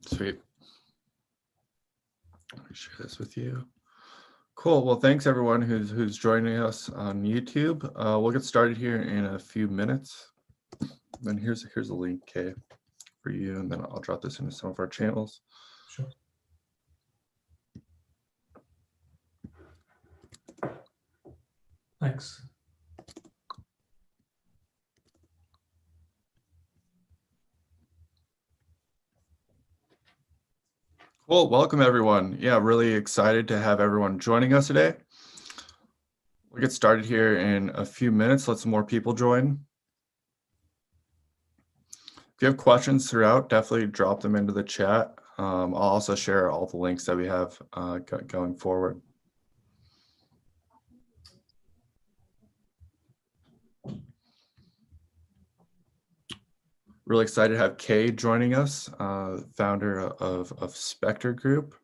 Sweet. Let me share this with you. Cool. Well, thanks everyone who's joining us on YouTube. We'll get started here in a few minutes. Then here's a link, Kay, for you, and then I'll drop this into some of our channels. Sure. Thanks. Cool. Welcome, everyone. Yeah, really excited to have everyone joining us today. We'll get started here in a few minutes. Let some more people join. If you have questions throughout, definitely drop them into the chat. I'll also share all the links that we have going forward. Really excited to have Kay joining us, founder of Spectre Group.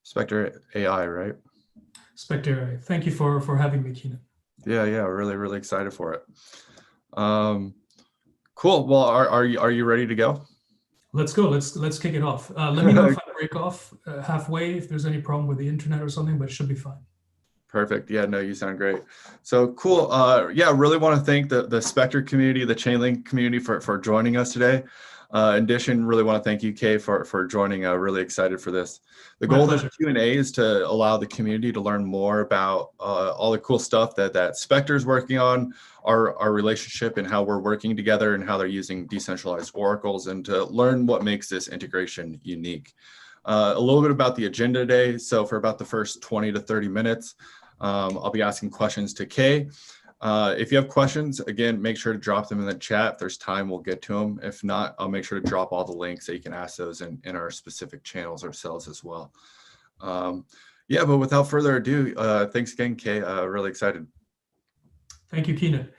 Spectre AI, right? Spectre AI. Thank you for having me, Keenan. Yeah, really excited for it. Cool. Well, are you ready to go? Let's go. Let's kick it off. Let me know if I break off halfway, if there's any problem with the internet or something, but it should be fine. Perfect. Yeah, no, you sound great. So cool. Yeah, really want to thank the Spectre community, the Chainlink community for joining us today. In addition, really want to thank you, Kay, for joining. Really excited for this. The goal of this Q&A is to allow the community to learn more about all the cool stuff that Spectre is working on, our relationship and how we're working together and how they're using decentralized oracles, and to learn what makes this integration unique. A little bit about the agenda today. So for about the first 20 to 30 minutes, I'll be asking questions to Kay. If you have questions, again, make sure to drop them in the chat. If there's time, we'll get to them. If not, I'll make sure to drop all the links so you can ask those in our specific channels ourselves as well. Yeah, but without further ado, thanks again, Kay. Really excited. Thank you, Keenan.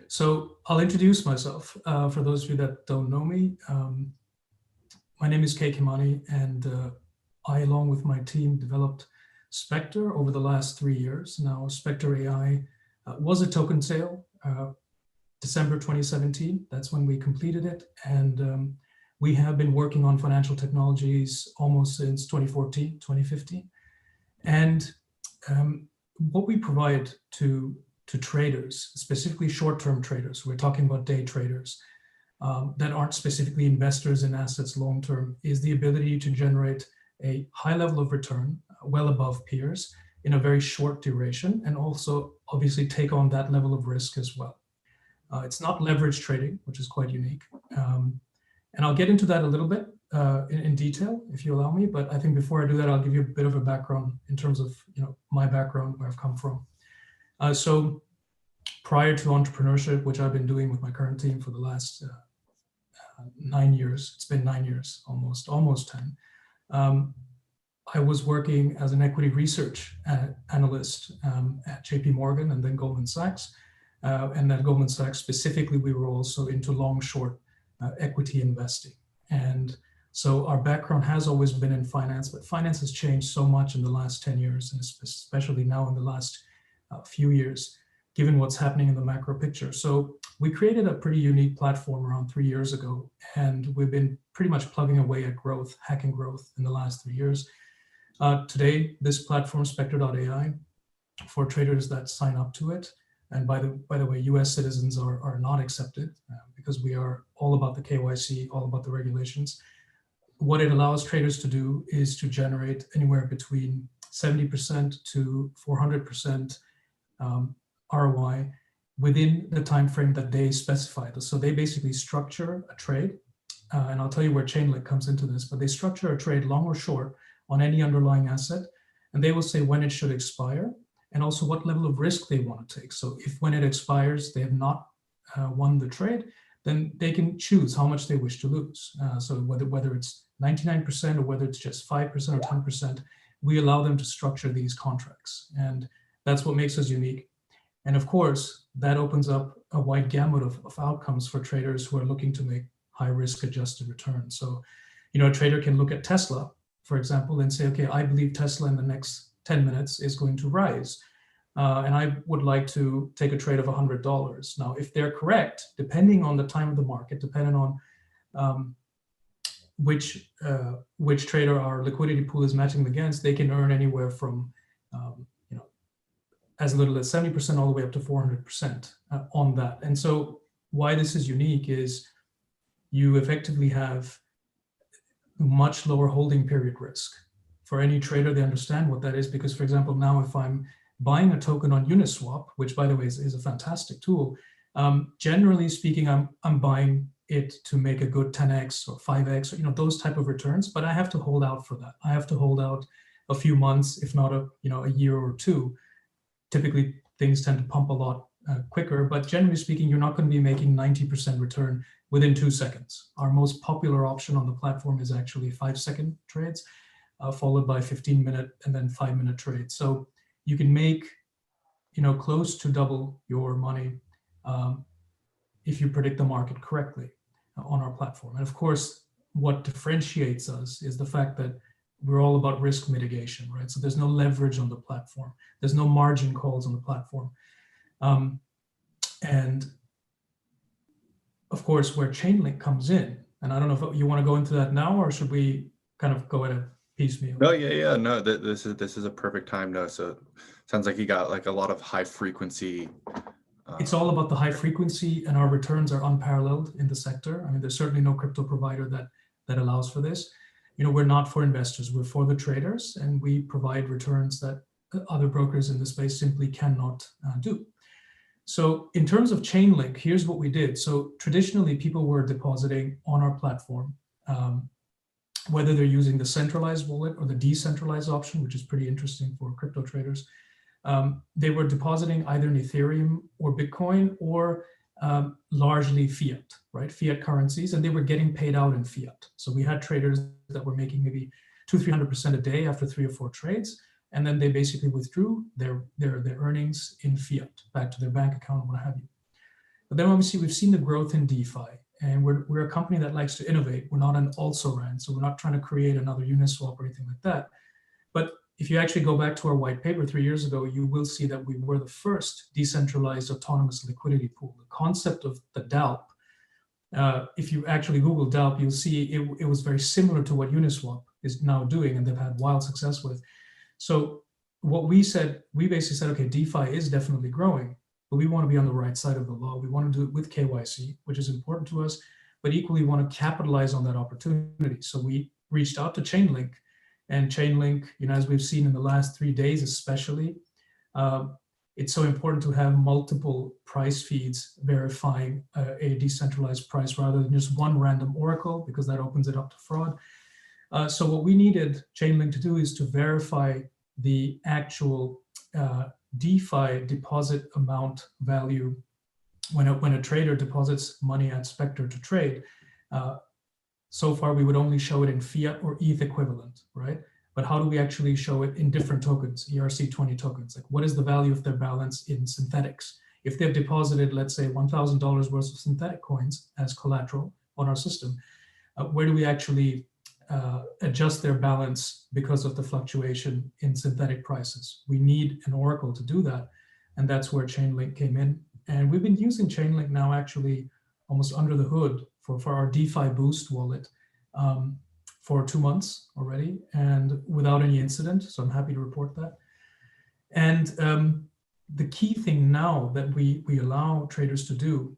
So I'll introduce myself for those of you that don't know me. My name is Kay Khemani, and I, along with my team, developed Spectre over the last 3 years. Now, Spectre AI was a token sale, December 2017. That's when we completed it. And we have been working on financial technologies almost since 2014, 2015. And what we provide to traders, specifically short-term traders, we're talking about day traders, that aren't specifically investors in assets long-term, is the ability to generate a high level of return, well above peers, in a very short duration, and also obviously take on that level of risk as well. It's not leverage trading, which is quite unique. And I'll get into that a little bit in detail, if you allow me, but I think before I do that, I'll give you a bit of a background in terms of my background, where I've come from. So prior to entrepreneurship, which I've been doing with my current team for the last 9 years, it's been 9 years, almost 10. I was working as an equity research analyst at JP Morgan and then Goldman Sachs. And at Goldman Sachs specifically, we were also into long-short equity investing. And so our background has always been in finance, but finance has changed so much in the last 10 years, and especially now in the last few years, given what's happening in the macro picture. So we created a pretty unique platform around 3 years ago, and we've been pretty much plugging away at growth, hacking growth in the last 3 years. Today, this platform, Spectre.ai, for traders that sign up to it, and by the way, US citizens are not accepted because we are all about the KYC, all about the regulations. What it allows traders to do is to generate anywhere between 70% to 400% ROI within the time frame that they specify. So they basically structure a trade, and I'll tell you where Chainlink comes into this, but they structure a trade long or short on any underlying asset, and they will say when it should expire and also what level of risk they want to take. So if when it expires, they have not won the trade, then they can choose how much they wish to lose. So whether it's 99% or whether it's just 5% or 10%, we allow them to structure these contracts. And that's what makes us unique. And of course, that opens up a wide gamut of outcomes for traders who are looking to make high risk adjusted returns. So, a trader can look at Tesla, for example, and say, okay, I believe Tesla in the next 10 minutes is going to rise. And I would like to take a trade of $100. Now, if they're correct, depending on the time of the market, depending on which trader our liquidity pool is matching against, they can earn anywhere from as little as 70% all the way up to 400% on that. And so why this is unique is you effectively have much lower holding period risk. For any trader, they understand what that is, because, for example, now if I'm buying a token on Uniswap, which, by the way, is a fantastic tool, generally speaking, I'm buying it to make a good 10x or 5x, or those type of returns, but I have to hold out for that. I have to hold out a few months, if not a year or two. Typically, things tend to pump a lot quicker, but generally speaking, you're not going to be making 90% return within 2 seconds. Our most popular option on the platform is actually 5-second trades, followed by 15-minute and then 5-minute trades. So you can make, close to double your money if you predict the market correctly on our platform. And of course, what differentiates us is the fact that we're all about risk mitigation, right? So there's no leverage on the platform. There's no margin calls on the platform. And of course, where Chainlink comes in, and I don't know if you want to go into that now, or should we kind of go at a piecemeal? No, yeah, no. This is a perfect time. No, so it sounds like you got like a lot of high frequency. It's all about the high frequency, and our returns are unparalleled in the sector. I mean, there's certainly no crypto provider that allows for this. We're not for investors, we're for the traders, and we provide returns that other brokers in the space simply cannot do. So in terms of Chainlink, here's what we did. So traditionally, people were depositing on our platform, whether they're using the centralized wallet or the decentralized option, which is pretty interesting for crypto traders. They were depositing either in Ethereum or Bitcoin, or largely fiat, right? Fiat currencies, and they were getting paid out in fiat. So we had traders that were making maybe 200-300% a day after 3 or 4 trades, and then they basically withdrew their earnings in fiat back to their bank account, what have you. But then obviously we've seen the growth in DeFi, and we're a company that likes to innovate. We're not an also-ran, so we're not trying to create another Uniswap or anything like that. But if you actually go back to our white paper 3 years ago, you will see that we were the first decentralized autonomous liquidity pool. The concept of the DALP, if you actually Google DALP, you'll see it was very similar to what Uniswap is now doing, and they've had wild success with. So what we basically said, okay, DeFi is definitely growing, but we want to be on the right side of the law. We want to do it with KYC, which is important to us, but equally want to capitalize on that opportunity. So we reached out to Chainlink. And Chainlink, as we've seen in the last 3 days especially, it's so important to have multiple price feeds verifying a decentralized price rather than just one random oracle, because that opens it up to fraud. So what we needed Chainlink to do is to verify the actual DeFi deposit amount value when a trader deposits money at Spectre to trade. So far, we would only show it in fiat or ETH equivalent, right? But how do we actually show it in different tokens, ERC20 tokens? Like, what is the value of their balance in synthetics? If they've deposited, let's say, $1,000 worth of synthetic coins as collateral on our system, where do we actually adjust their balance because of the fluctuation in synthetic prices? We need an oracle to do that, and that's where Chainlink came in. And we've been using Chainlink now actually almost under the hood for our DeFi Boost wallet for 2 months already, and without any incident. So I'm happy to report that. And the key thing now that we allow traders to do,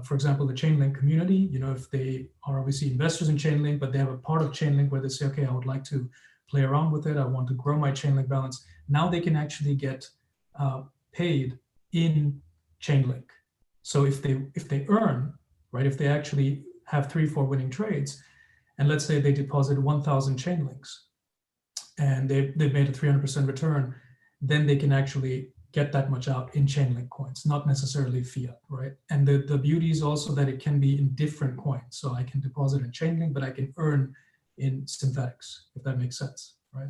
for example, the Chainlink community, if they are obviously investors in Chainlink, but they have a part of Chainlink where they say, okay, I would like to play around with it. I want to grow my Chainlink balance. Now they can actually get paid in Chainlink. So if they earn, right, if they actually have 3-4 winning trades, and let's say they deposit 1,000 Chainlinks, and they've made a 300% return, then they can actually get that much out in Chainlink coins, not necessarily fiat, right? And the beauty is also that it can be in different coins. So I can deposit in Chainlink, but I can earn in synthetics, if that makes sense, right?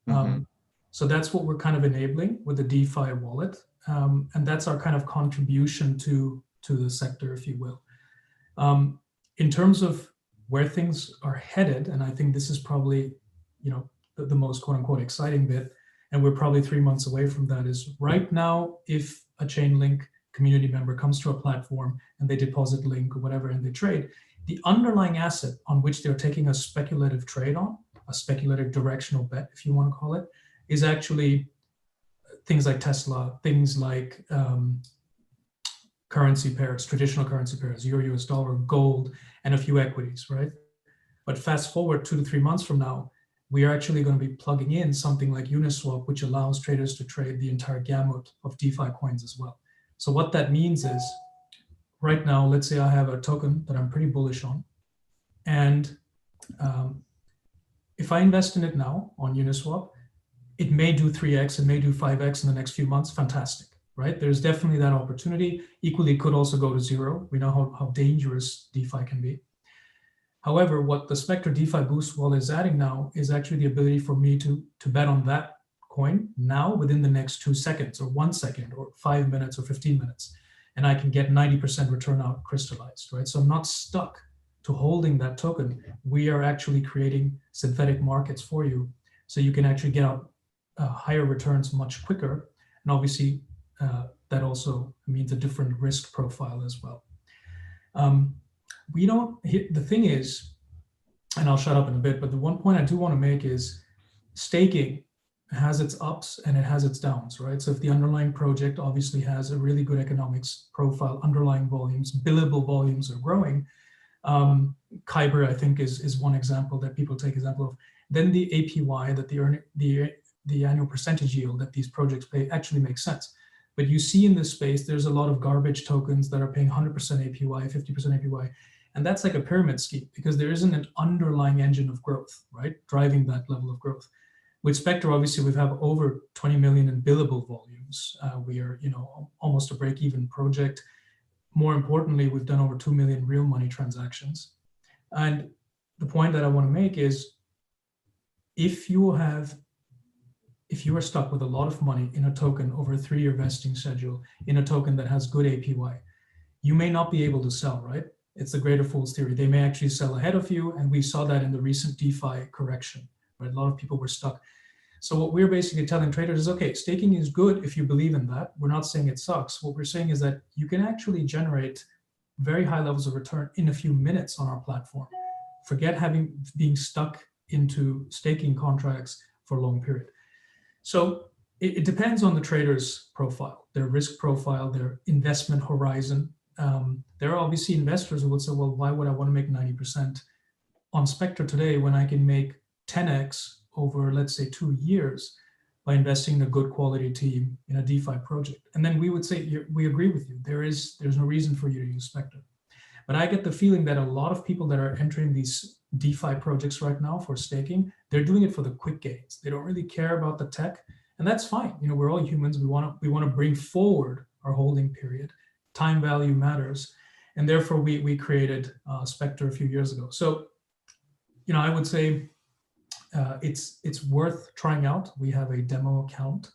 Mm-hmm. So that's what we're kind of enabling with the DeFi wallet. And that's our kind of contribution to the sector, if you will. In terms of where things are headed, and I think this is probably, the most quote unquote exciting bit, and we're probably 3 months away from that, is right now, if a Chainlink community member comes to a platform and they deposit Link or whatever and they trade, the underlying asset on which they're taking a speculative trade on, a speculative directional bet, if you want to call it, is actually things like Tesla, things like currency pairs, traditional currency pairs, euro, US dollar, gold, and a few equities, right? But fast forward 2 to 3 months from now, we are actually going to be plugging in something like Uniswap, which allows traders to trade the entire gamut of DeFi coins as well. So what that means is, right now, let's say I have a token that I'm pretty bullish on, and if I invest in it now on Uniswap, it may do 3x, it may do 5x in the next few months. Fantastic, right? There's definitely that opportunity. Equally, it could also go to zero. We know how dangerous DeFi can be. However, what the Spectre DeFi Boost wallet is adding now is actually the ability for me to bet on that coin now within the next 2 seconds or 1 second or 5 minutes or 15 minutes. And I can get 90% return out crystallized, right? So I'm not stuck to holding that token. We are actually creating synthetic markets for you, so you can actually get out higher returns much quicker. And obviously, that also means a different risk profile as well. The thing is, and I'll shut up in a bit, but the one point I do want to make is staking has its ups and it has its downs, right? So if the underlying project obviously has a really good economics profile, underlying volumes, billable volumes are growing. Kyber, I think, is one example that people take example of. Then the APY, that the annual percentage yield that these projects pay, actually makes sense. But you see in this space, there's a lot of garbage tokens that are paying 100% APY, 50% APY. And that's like a pyramid scheme because there isn't an underlying engine of growth, right? Driving that level of growth. With Spectre, obviously, we have over 20 million in billable volumes. We are, almost a break-even project. More importantly, we've done over 2 million real money transactions. And the point that I want to make is, if you are stuck with a lot of money in a token over a 3-year vesting schedule, in a token that has good APY, you may not be able to sell, right? It's the greater fool's theory. They may actually sell ahead of you, and we saw that in the recent DeFi correction, right? A lot of people were stuck. So what we're basically telling traders is, okay, staking is good if you believe in that. We're not saying it sucks. What we're saying is that you can actually generate very high levels of return in a few minutes on our platform. Forget being stuck into staking contracts for a long period. So it depends on the trader's profile, their risk profile, their investment horizon. There are obviously investors who would say, well, why would I want to make 90% on Spectre today when I can make 10x over, let's say, 2 years by investing in a good quality team in a DeFi project? And then we would say, we agree with you. There's no reason for you to use Spectre. But I get the feeling that a lot of people that are entering these DeFi projects right now for staking, they're doing it for the quick gains. They don't really care about the tech, and that's fine. We're all humans. We want to bring forward our holding period. Time value matters, and therefore we created Spectre a few years ago. So, I would say it's worth trying out. We have a demo account.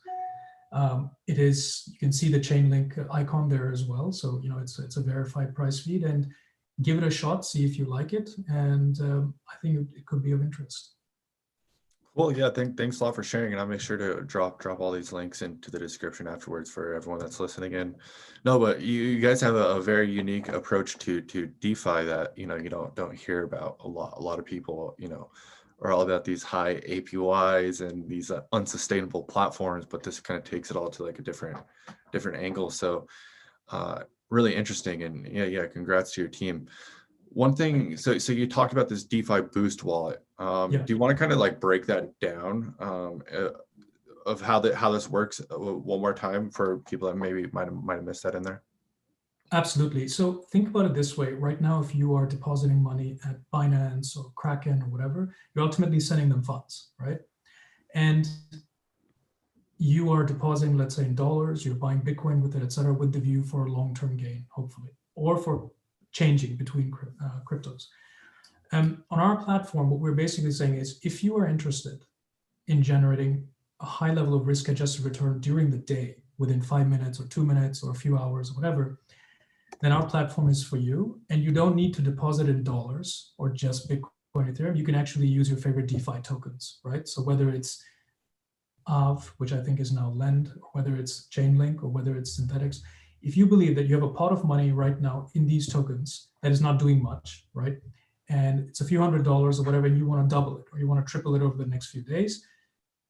You can see the Chainlink icon there as well. So, it's a verified price feed, and give it a shot, see if you like it. And I think it could be of interest. Well, yeah, thanks a lot for sharing, and I'll make sure to drop all these links into the description afterwards for everyone that's listening in. No, but you guys have a very unique approach to DeFi that you don't hear about a lot. A lot of people are all about these high APYs and these unsustainable platforms, but this kind of takes it all to like a different angle. So really interesting, and yeah, congrats to your team. One thing, so you talked about this DeFi Boost wallet. Do you want to kind of like break that down of how this works one more time for people that maybe might have missed that in there? Absolutely. So think about it this way. Right now, if you are depositing money at Binance or Kraken or whatever, you're ultimately sending them funds, right? And you are depositing, let's say, in dollars, you're buying Bitcoin with it, et cetera, with the view for a long-term gain, hopefully, or for changing between cryptos. On our platform, what we're basically saying is, if you are interested in generating a high level of risk-adjusted return during the day, within 5 minutes or 2 minutes or a few hours or whatever, then our platform is for you. And you don't need to deposit in dollars or just Bitcoin, Ethereum. You can actually use your favorite DeFi tokens, right? So whether it's AV, which I think is now Lend, or whether it's Chainlink, or whether it's Synthetics, if you believe that you have a pot of money right now in these tokens that is not doing much, right? And it's a few $100s or whatever, and you want to double it or you want to triple it over the next few days,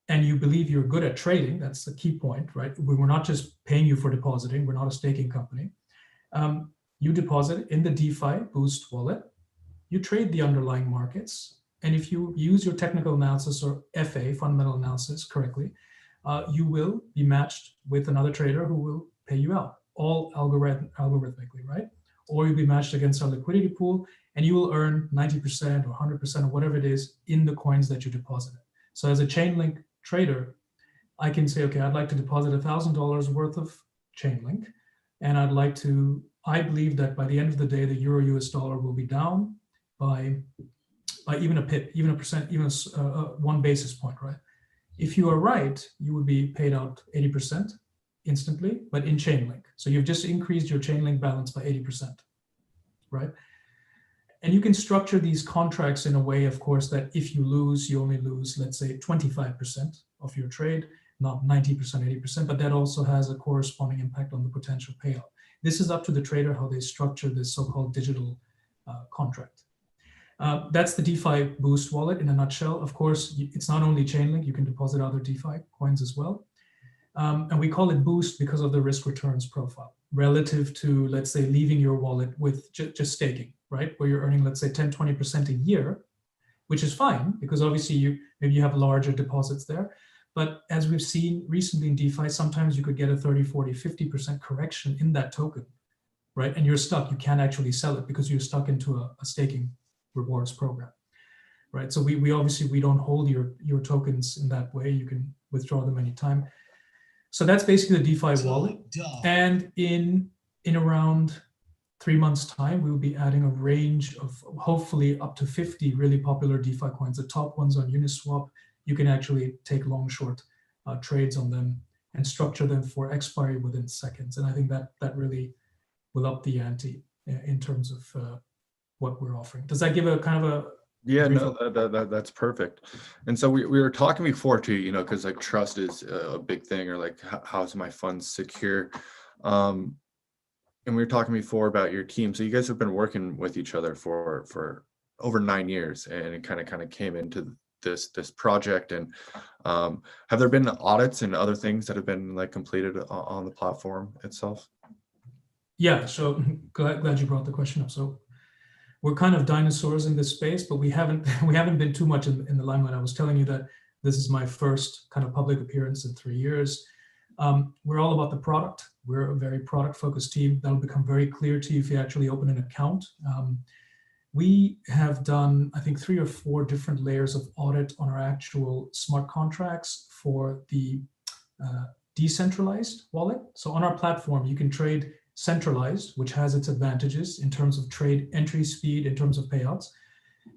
and you believe you're good at trading, that's the key point, right? We're not just paying you for depositing, we're not a staking company. You deposit in the DeFi Boost wallet, you trade the underlying markets, and if you use your technical analysis or FA, fundamental analysis, correctly, you will be matched with another trader who will pay you out, all algorithmically, right? Or you'll be matched against our liquidity pool, and you will earn 90% or 100% or whatever it is in the coins that you deposited. So as a Chainlink trader, I can say, okay, I'd like to deposit $1,000 worth of Chainlink, and I believe that by the end of the day, the euro US dollar will be down by even a pip, even a percent, even 1 basis point, right? If you are right, you would be paid out 80% instantly, but in Chainlink. So you've just increased your Chainlink balance by 80%, right? And you can structure these contracts in a way, of course, that if you lose, you only lose, let's say, 25% of your trade, not 90%, 80%, but that also has a corresponding impact on the potential payout. This is up to the trader how they structure this so-called digital contract. That's the DeFi Boost wallet in a nutshell. Of course, it's not only Chainlink, you can deposit other DeFi coins as well. And we call it Boost because of the risk returns profile relative to, let's say, leaving your wallet with just staking, right? Where you're earning, let's say, 10, 20% a year, which is fine because obviously maybe you have larger deposits there. But as we've seen recently in DeFi, sometimes you could get a 30, 40, 50% correction in that token, right? And you're stuck. You can't actually sell it because you're stuck into a staking rewards program, right? So we obviously, we don't hold your tokens in that way. You can withdraw them anytime. So that's basically the DeFi wallet. And in around 3 months' time, we will be adding a range of hopefully up to 50 really popular DeFi coins. The top ones on Uniswap, you can actually take long, short trades on them and structure them for expiry within seconds. And I think that really will up the ante in terms of what we're offering. Does that give a kind of a Yeah, no, that's perfect. And so we were talking before too, you know, because like trust is a big thing, or like how's my funds secure? And we were talking before about your team. So you guys have been working with each other for over 9 years, and it kind of came into this project. And have there been audits and other things that have been like completed on the platform itself? Yeah, so glad you brought the question up. So we're kind of dinosaurs in this space, but we haven't been too much in the limelight. I was telling you that this is my first kind of public appearance in 3 years. We're all about the product. We're a very product-focused team. That'll become very clear to you if you actually open an account. We have done, I think, 3 or 4 different layers of audit on our actual smart contracts for the decentralized wallet. So on our platform, you can trade centralized, which has its advantages in terms of trade entry speed, in terms of payouts.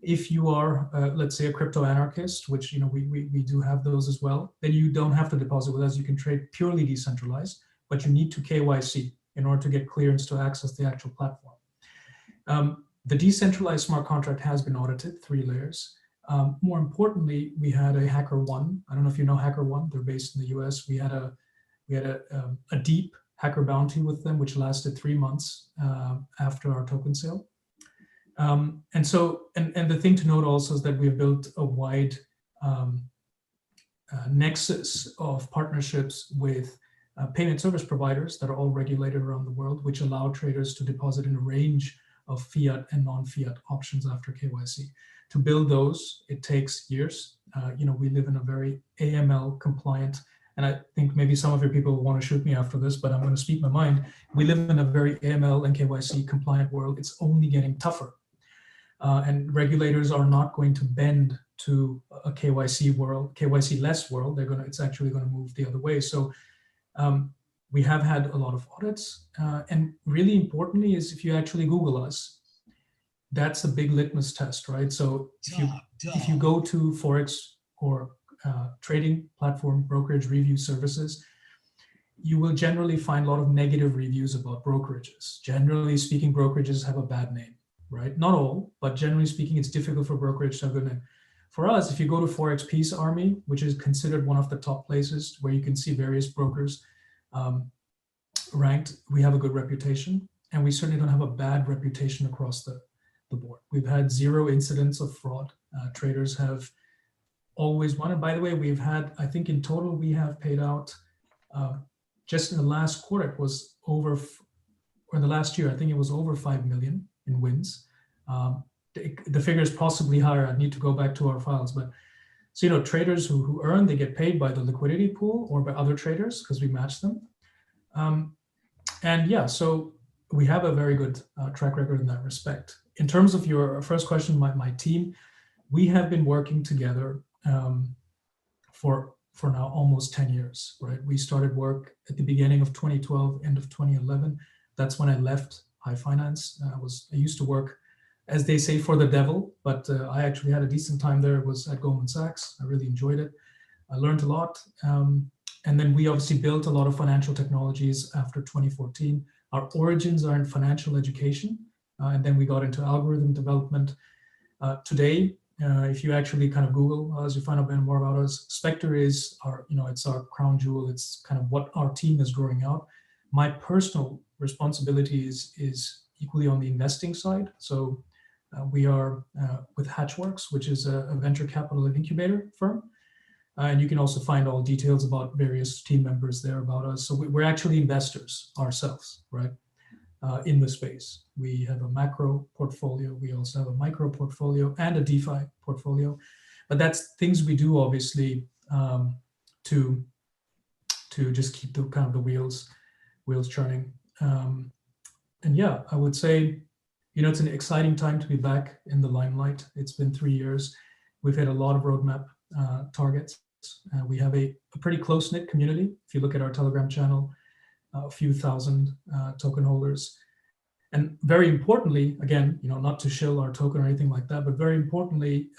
If you are, let's say, a crypto anarchist, which we do have those as well, then you don't have to deposit with us. You can trade purely decentralized, but you need to KYC in order to get clearance to access the actual platform. The decentralized smart contract has been audited, 3 layers. More importantly, we had a HackerOne. I don't know if you know HackerOne. They're based in the US. We had a deep hacker bounty with them, which lasted 3 months after our token sale. And the thing to note also is that we've built a wide nexus of partnerships with payment service providers that are all regulated around the world, which allow traders to deposit in a range of fiat and non-fiat options after KYC. To build those, it takes years. We live in a very AML compliant, and I think maybe some of your people will want to shoot me after this, but I'm going to speak my mind. We live in a very AML and KYC compliant world. It's only getting tougher. And regulators are not going to bend to a KYC world, KYC-less world. It's actually going to move the other way. So we have had a lot of audits. And really importantly is if you actually Google us, that's a big litmus test, right? So if you go to Forex or trading platform brokerage review services, you will generally find a lot of negative reviews about brokerages. Generally speaking, brokerages have a bad name, right? Not all, but generally speaking, it's difficult for brokerage to have a good name. For us, if you go to Forex Peace Army, which is considered one of the top places where you can see various brokers ranked. We have a good reputation, and we certainly don't have a bad reputation across the board. We've had 0 incidents of fraud. Traders have always won. And by the way, we've had, I think in total, we have paid out, just in the last quarter, it was over, or in the last year, I think it was over 5 million in wins. The figure is possibly higher. I need to go back to our files, but so, traders who earn, they get paid by the liquidity pool or by other traders because we match them. And yeah, so we have a very good track record in that respect. In terms of your first question, my team, we have been working together for now almost 10 years, right? We started work at the beginning of 2012, end of 2011. That's when I left high finance. I used to work, as they say, for the devil, but I actually had a decent time there. It was at Goldman Sachs. I really enjoyed it. I learned a lot. And then we obviously built a lot of financial technologies after 2014. Our origins are in financial education, and then we got into algorithm development. Today, if you actually kind of Google us, you find out more about us. Spectre is our, it's our crown jewel. It's kind of what our team is growing out. My personal responsibility is equally on the investing side. So we are with Hatchworks, which is a venture capital and incubator firm. And you can also find all details about various team members there about us. So we're actually investors ourselves, right, in the space. We have a macro portfolio. We also have a micro portfolio and a DeFi portfolio. But that's things we do, obviously, to just keep the kind of the wheels churning. And yeah, I would say, it's an exciting time to be back in the limelight. It's been 3 years. We've hit a lot of roadmap targets. We have a pretty close-knit community. If you look at our Telegram channel, a few thousand token holders. And very importantly, again, not to shill our token or anything like that, but very importantly,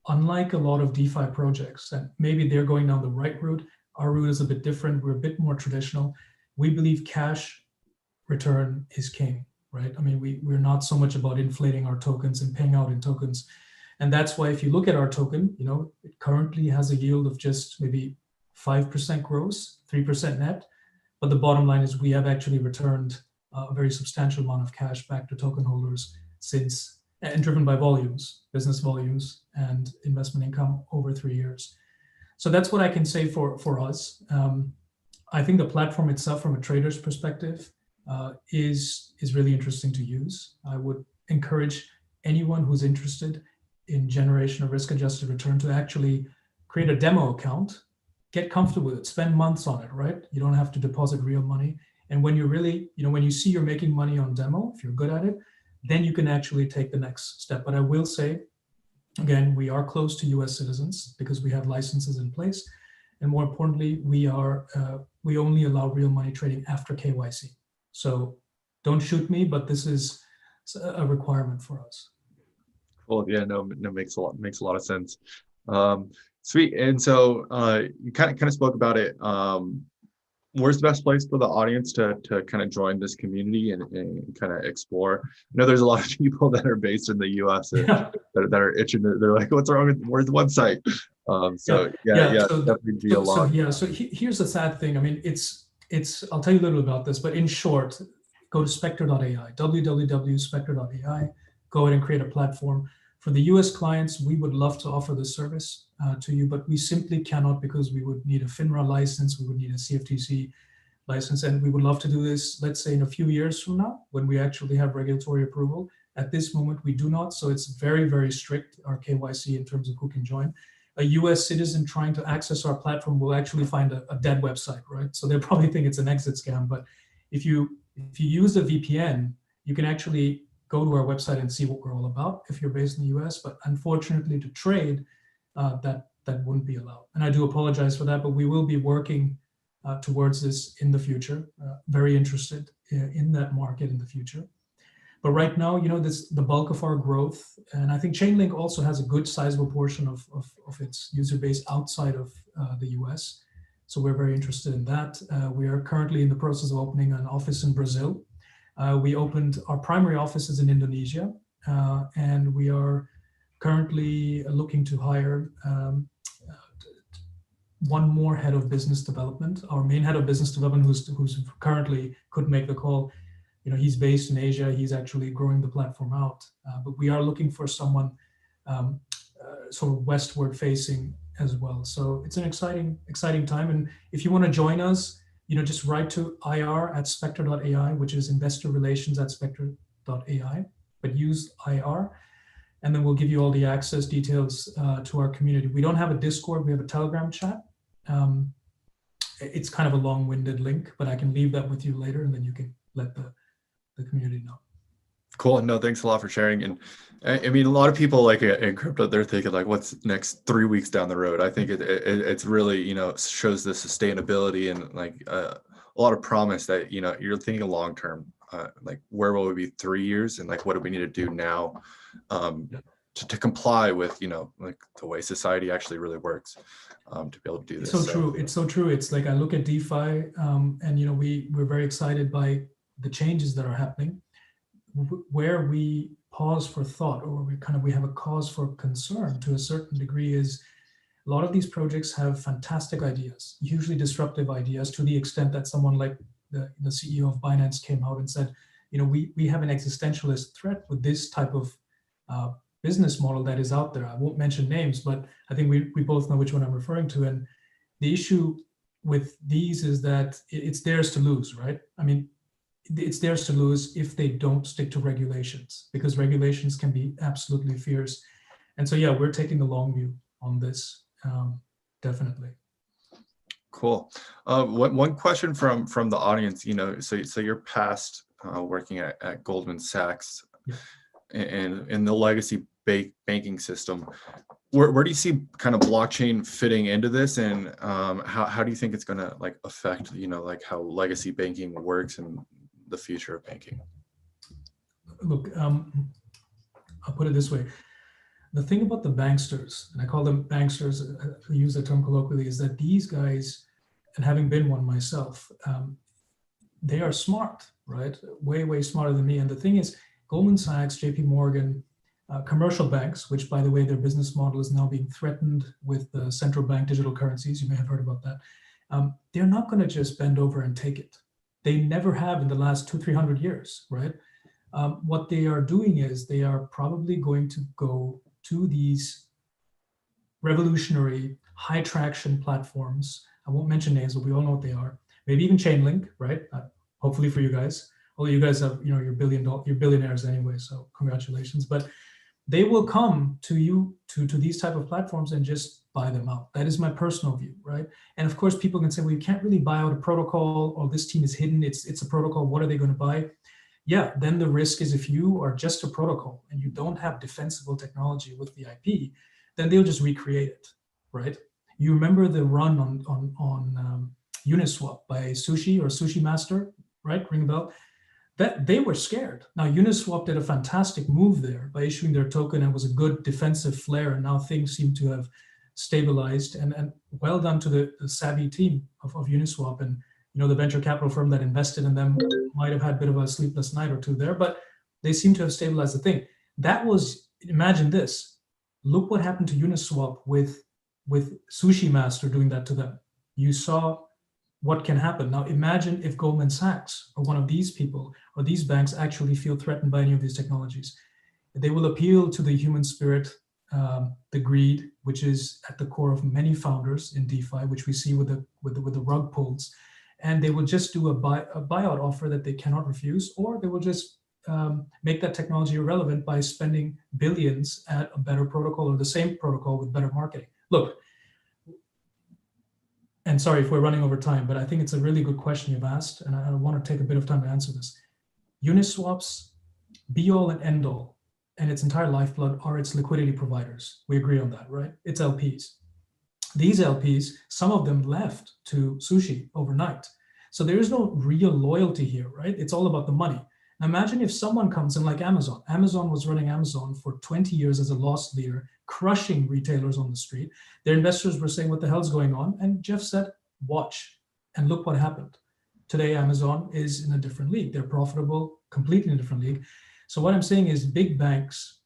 unlike a lot of DeFi projects, and maybe they're going down the right route, our route is a bit different. We're a bit more traditional. We believe cash return is king, right? I mean, we're not so much about inflating our tokens and paying out in tokens. And that's why if you look at our token, it currently has a yield of just maybe 5% gross, 3% net. But the bottom line is we have actually returned a very substantial amount of cash back to token holders since, and driven by volumes, business volumes and investment income over 3 years. So that's what I can say for us. I think the platform itself from a trader's perspective is really interesting to use. I would encourage anyone who's interested in generation of risk-adjusted return to actually create a demo account, get comfortable with it, spend months on it, right? You don't have to deposit real money. And when you really, when you see you're making money on demo, if you're good at it, then you can actually take the next step. But I will say, again, we are close to US citizens because we have licenses in place. And more importantly, we only allow real money trading after KYC. So don't shoot me, but this is a requirement for us. Cool. Yeah, no, makes a lot of sense. Sweet. And so you kind of spoke about it. Where's the best place for the audience to kind of join this community and kind of explore? I know there's a lot of people that are based in the US that are itching. They're like, what's wrong with, where's the website? So definitely be a lot. So here's the sad thing. I mean, I'll tell you a little about this, but in short, go to spectre.ai, www.spectre.ai, go ahead and create a platform. For the US clients, we would love to offer this service to you, but we simply cannot because we would need a FINRA license, we would need a CFTC license, and we would love to do this, let's say in a few years from now, when we actually have regulatory approval. At this moment, we do not, so it's very, very strict, our KYC in terms of who can join. A US citizen trying to access our platform will actually find a dead website, right? So they'll probably think it's an exit scam, but if you use a VPN, you can actually go to our website and see what we're all about if you're based in the US, but unfortunately to trade, that wouldn't be allowed. And I do apologize for that, but we will be working towards this in the future. Very interested in that market in the future. But right now, the bulk of our growth, and I think Chainlink also has a good sizable portion of its user base outside of the US. So we're very interested in that. We are currently in the process of opening an office in Brazil. We opened our primary offices in Indonesia, and we are currently looking to hire one more head of business development. Our main head of business development, who's currently couldn't make the call, he's based in Asia. He's actually growing the platform out. But we are looking for someone sort of westward facing as well. So it's an exciting time. And if you want to join us, just write to ir@spectre.ai, which is investor relations@spectre.ai, but use IR. And then we'll give you all the access details to our community. We don't have a Discord, we have a Telegram chat. It's kind of a long-winded link, but I can leave that with you later, and then you can let the community know. Cool. No, thanks a lot for sharing. And I mean, a lot of people like in crypto, they're thinking like, what's next 3 weeks down the road? I think it's really, shows the sustainability and like a lot of promise that, you're thinking long-term, like where will we be 3 years, and like, what do we need to do now to comply with, like the way society actually really works, to be able to do this. It's so true. It's so true. It's like I look at DeFi and, we're very excited by the changes that are happening. Where we pause for thought, or we have a cause for concern to a certain degree, is a lot of these projects have fantastic ideas, hugely disruptive ideas, to the extent that someone like the CEO of Binance came out and said, we have an existentialist threat with this type of business model that is out there. I won't mention names, but I think we both know which one I'm referring to. And the issue with these is that it's theirs to lose, right? I mean, it's theirs to lose if they don't stick to regulations, because regulations can be absolutely fierce. And so, yeah, we're taking the long view on this, definitely. Cool. One question from the audience, so you're past working at Goldman Sachs, yeah, and in the legacy banking system. Where do you see kind of blockchain fitting into this, and how do you think it's going to like affect, like how legacy banking works and the future of banking? Look, I'll put it this way. The thing about the banksters, and I call them banksters, I use the term colloquially, is that these guys, and having been one myself, they are smart, right? Way, way smarter than me. And the thing is, Goldman Sachs, JP Morgan, commercial banks, which by the way, their business model is now being threatened with the central bank digital currencies. You may have heard about that. They're not going to just bend over and take it. They never have in the last 200-300 years, right? What they are doing is they are probably going to go to these revolutionary high traction platforms. I won't mention names, but we all know what they are. Maybe even Chainlink, right? Hopefully for you guys. Although you guys have, you're billionaires anyway, so congratulations. But they will come to you to these type of platforms and just buy them out. That is my personal view, right? And of course, people can say, well, you can't really buy out a protocol, or this team is hidden. It's a protocol. What are they going to buy? Yeah, then the risk is if you are just a protocol and you don't have defensible technology with the IP, then they'll just recreate it, right? You remember the run on Uniswap by Sushi or Sushi Master, right? Ring a bell. That they were scared. Now Uniswap did a fantastic move there by issuing their token, and was a good defensive flare. And now things seem to have stabilized, and well done to the savvy team of Uniswap. And the venture capital firm that invested in them might have had a bit of a sleepless night or two there, but they seem to have stabilized the thing. That was, imagine this. Look what happened to Uniswap with Sushi Master doing that to them. You saw what can happen. Now imagine if Goldman Sachs or one of these people or these banks actually feel threatened by any of these technologies. They will appeal to the human spirit, the greed, which is at the core of many founders in DeFi, which we see with the rug pulls. And they will just do a buyout offer that they cannot refuse, or they will just make that technology irrelevant by spending billions at a better protocol or the same protocol with better marketing. Look, and sorry if we're running over time, but I think it's a really good question you've asked, and I want to take a bit of time to answer this. Uniswap's be-all and end-all, and its entire lifeblood, are its liquidity providers. We agree on that, right? It's LPs. These LPs, some of them left to Sushi overnight. So there is no real loyalty here, right? It's all about the money. Now imagine if someone comes in like Amazon. Amazon was running Amazon for 20 years as a loss leader, crushing retailers on the street. Their investors were saying, what the hell's going on? And Jeff said, watch, and look what happened. Today, Amazon is in a different league. They're profitable, completely in a different league. So what I'm saying is big banks,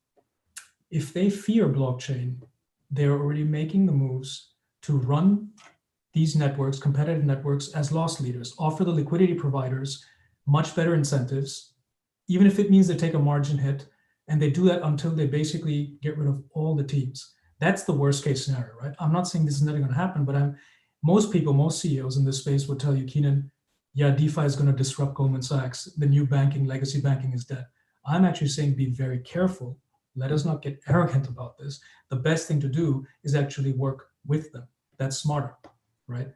if they fear blockchain, they're already making the moves to run these networks, competitive networks, as loss leaders, offer the liquidity providers much better incentives, even if it means they take a margin hit, and they do that until they basically get rid of all the teams. That's the worst case scenario, right? I'm not saying this is never going to happen, but most people, most CEOs in this space would tell you, Keenan, yeah, DeFi is going to disrupt Goldman Sachs. The new banking, legacy banking is dead. I'm actually saying be very careful. Let us not get arrogant about this. The best thing to do is actually work with them. That's smarter, right?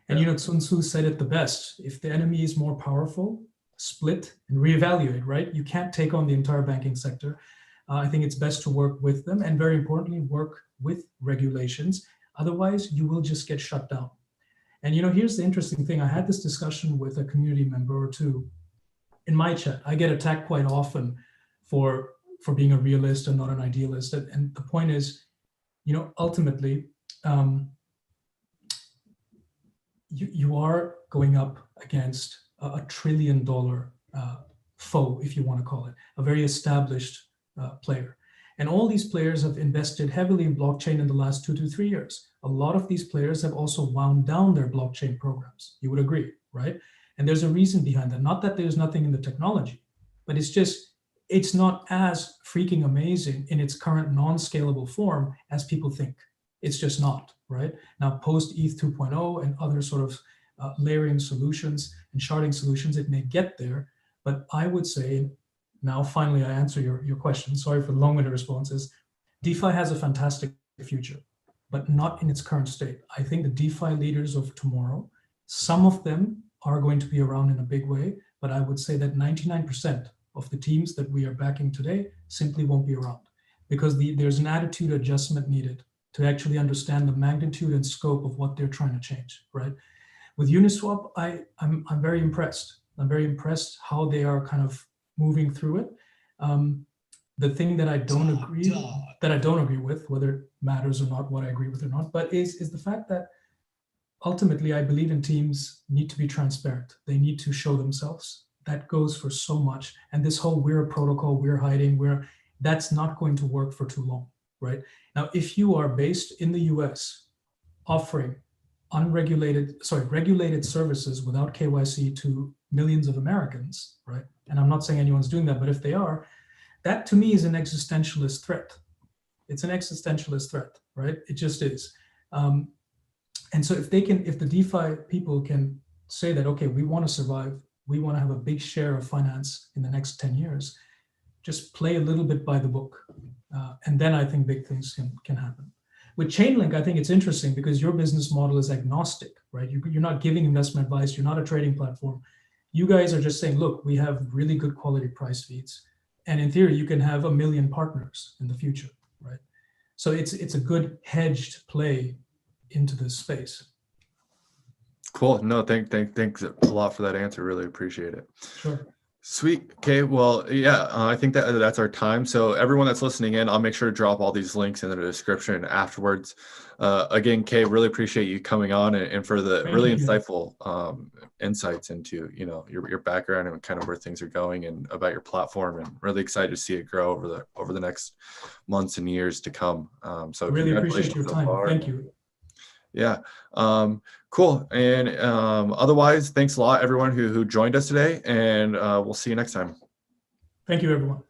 And Sun Tzu said it the best. If the enemy is more powerful, split and reevaluate, right? You can't take on the entire banking sector. I think it's best to work with them, and very importantly, work with regulations. Otherwise, you will just get shut down. And here's the interesting thing. I had this discussion with a community member or two in my chat. I get attacked quite often for being a realist and not an idealist. And the point is, ultimately, you are going up against a $1 trillion foe, if you want to call it, a very established player. And all these players have invested heavily in blockchain in the last 2 to 3 years. A lot of these players have also wound down their blockchain programs. You would agree, right? And there's a reason behind that. Not that there's nothing in the technology, but it's not as freaking amazing in its current non-scalable form as people think. It's just not, right? Now, post ETH 2.0 and other sort of layering solutions and sharding solutions, it may get there. But I would say, now finally I answer your question. Sorry for the long-winded responses. DeFi has a fantastic future, but not in its current state. I think the DeFi leaders of tomorrow, some of them are going to be around in a big way, but I would say that 99% of the teams that we are backing today simply won't be around, because there's an attitude adjustment needed to actually understand the magnitude and scope of what they're trying to change, right? With Uniswap, I'm very impressed. I'm very impressed how they are kind of moving through it. The thing that I don't agree with, whether it matters or not, what I agree with or not, but is the fact that ultimately I believe in teams need to be transparent. They need to show themselves. That goes for so much. And this whole we're a protocol, we're hiding, that's not going to work for too long, right? Now, if you are based in the US offering regulated services without KYC to millions of Americans, right? And I'm not saying anyone's doing that, but if they are, that to me is an existentialist threat. It's an existentialist threat, right? It just is. And so if the DeFi people can say that, okay, we want to survive, we want to have a big share of finance in the next 10 years, just play a little bit by the book. And then I think big things can happen. With Chainlink, I think it's interesting because your business model is agnostic, right? You're not giving investment advice. You're not a trading platform. You guys are just saying, look, we have really good quality price feeds. And in theory, you can have 1 million partners in the future, right? So it's a good hedged play into this space. Cool. No, thanks a lot for that answer. Really appreciate it. Sure. Sweet. Okay. Well, yeah, I think that's our time. So everyone that's listening in, I'll make sure to drop all these links in the description afterwards. Again, Kay, really appreciate you coming on and for the really insightful insights into, your background and kind of where things are going and about your platform, and really excited to see it grow over the next months and years to come. So really appreciate your time. Thank you. Yeah. Cool. And otherwise, thanks a lot, everyone who joined us today, and we'll see you next time. Thank you, everyone.